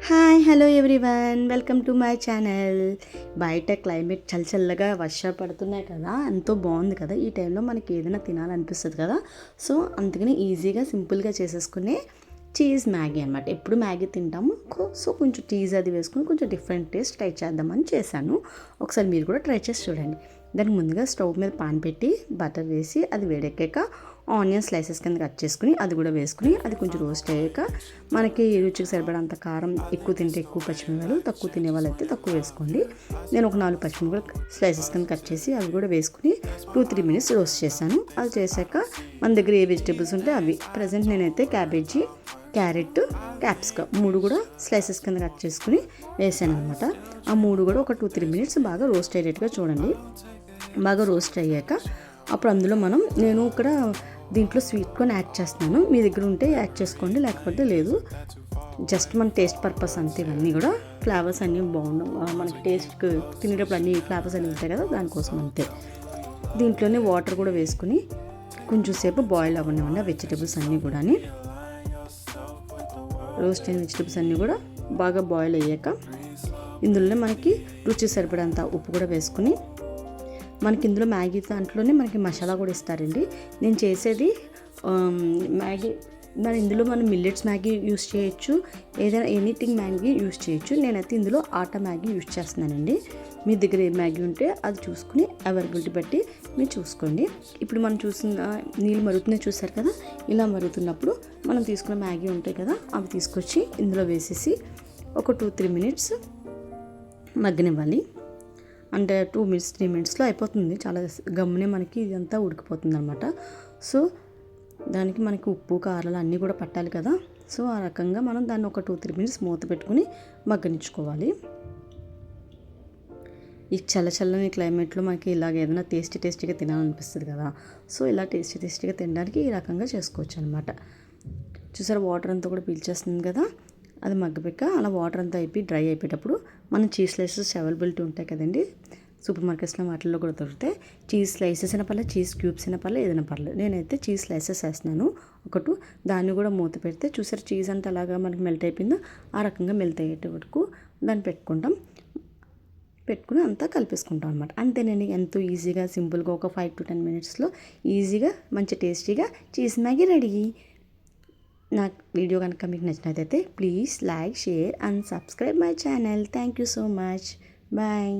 Hi hello everyone, welcome to my channel. బయట climate చల్లగా వర్షాలు పడుతున్నాయి కదా, ఎంతో బాగుంది కదా. ఈ టైంలో మనకి ఏదైనా తినాలనిపిస్తుంది కదా. సో అందుకని ఈజీగా సింపుల్గా చేసేసుకునే చీజ్ మ్యాగీ అనమాట. ఎప్పుడు మ్యాగీ తింటాము, సో కొంచెం చీజ్ అది వేసుకుని కొంచెం డిఫరెంట్ టేస్ట్ ట్రై చేద్దామని చేశాను. ఒకసారి మీరు కూడా ట్రై చేసి చూడండి. దానికి ముందుగా స్టవ్ మీద పాన్ పెట్టి బటర్ వేసి అది వేడెక్కాక ఆనియన్ స్లైసెస్ కింద కట్ చేసుకుని అది కూడా వేసుకుని అది కొంచెం రోస్ట్ అయ్యాక మనకి రుచికి సరిపడంత కారం, ఎక్కువ తింటే ఎక్కువ పచ్చిమిరపకాయలు, తక్కువ తినే వాళ్ళైతే తక్కువ వేసుకోండి. నేను ఒక 4 పచ్చిమిరపకాయలు స్లైసెస్ కింద కట్ చేసి అవి కూడా వేసుకుని 2-3 మినిట్స్ రోస్ట్ చేశాను. అది చేశాక మన దగ్గర ఏ వెజిటేబుల్స్ ఉంటే అవి ప్రజెంట్ నేనైతే క్యాబేజీ, క్యారెట్, క్యాప్సికమ్ 3 కూడా స్లైసెస్ కింద కట్ చేసుకుని వేసాను అనమాట. ఆ 3 కూడా ఒక 2-3 మినిట్స్ బాగా రోస్ట్ అయ్యేట్టుగా చూడండి. బాగా రోస్ట్ అయ్యాక అప్పుడు అందులో నేను ఇక్కడ దీంట్లో స్వీట్ కార్న్ యాడ్ చేస్తున్నాను. మీ దగ్గర ఉంటే యాడ్ చేసుకోండి, లేకపోతే లేదు. జస్ట్ మన టేస్ట్ పర్పస్ అంతే. ఇవన్నీ కూడా ఫ్లేవర్స్ అన్నీ బాగుండవు, మనకి టేస్ట్కి తినేటప్పుడు అన్ని ఫ్లేవర్స్ అన్నీ ఉంటాయి కదా, దానికోసం అంతే. దీంట్లోనే వాటర్ కూడా వేసుకుని కొంచెం సేపు బాయిల్ అవ్వనివ్వండి. ఆ వెజిటేబుల్స్ అన్నీ కూడా రోస్ట్ అయిన వెజిటేబుల్స్ అన్నీ కూడా బాగా బాయిల్ అయ్యాక ఇందులోనే మనకి రుచి సరిపడంత ఉప్పు కూడా వేసుకుని, మనకి ఇందులో మ్యాగీ దాంట్లోనే మనకి మసాలా కూడా ఇస్తారండి. నేను చేసేది మ్యాగీ, ఇందులో మనం మిల్లెట్స్ మ్యాగీ యూస్ చేయొచ్చు, ఏదైనా ఎనీథింగ్ మ్యాగీ యూస్ చేయొచ్చు. నేనైతే ఇందులో ఆటా మ్యాగీ యూస్ చేస్తున్నానండి. మీ దగ్గర ఏ మ్యాగీ ఉంటే అది చూసుకుని అవైలబిలిటీ బట్టి మీరు చూసుకోండి. ఇప్పుడు మనం చూసిన నీళ్ళు మరుగుతున్నాయి చూసారు కదా, ఇలా మరుగుతున్నప్పుడు మనం తీసుకున్న మ్యాగీ ఉంటాయి కదా, అవి తీసుకొచ్చి ఇందులో వేసేసి ఒక 2-3 మినిట్స్ మగ్గనివ్వాలి. అంటే 2-3 మినిట్స్లో అయిపోతుంది. చాలా గమ్మునే మనకి ఇదంతా ఉడికిపోతుంది అనమాట. సో దానికి మనకి ఉప్పు, కారాలు అన్నీ కూడా పట్టాలి కదా. సో ఆ రకంగా మనం దాన్ని ఒక 2-3 మినిట్స్ మూత పెట్టుకుని మగ్గనిచ్చుకోవాలి. ఈ చల్లని క్లైమేట్లో మనకి ఇలాగ ఏదైనా టేస్టీగా తినాలనిపిస్తుంది కదా. సో ఇలా టేస్టీగా తినడానికి ఈ రకంగా చేసుకోవచ్చు అనమాట. చూసారా, వాటర్ అంతా కూడా పీల్చేస్తుంది కదా. అది మగ్గబెక్క అలా వాటర్ అంతా అయిపోయి డ్రై అయిపోయేటప్పుడు మనం చీజ్ స్లైసెస్ అవైలబిలిటీ ఉంటాయి కదండి, సూపర్ మార్కెట్స్లో వాటిల్లో కూడా దొరుకుతాయి. చీజ్ స్లైసెస్ అయినా పర్లేదు, చీజ్ క్యూబ్స్ అయినా పర్లేదు, ఏదైనా పర్లేదు. నేనైతే చీజ్ స్లైసెస్ వేస్తున్నాను ఒకటి. దాన్ని కూడా మూత పెడితే చూసారు చీజ్ అంతా అలాగా మనకి మెల్ట్ అయిపోయిందో ఆ రకంగా మెల్ట్ అయ్యేట వరకు దాన్ని పెట్టుకుని అంతా కలిపేసుకుంటాం అనమాట. అంతేనండి, ఎంతో ఈజీగా సింపుల్గా ఒక 5-10 మినిట్స్లో ఈజీగా మంచి టేస్టీగా చీజ్ మ్యాగీ రెడీ. నా వీడియో కనుక మీకు నచ్చినట్లయితే please like, share and subscribe my channel. Thank you so much. Bye.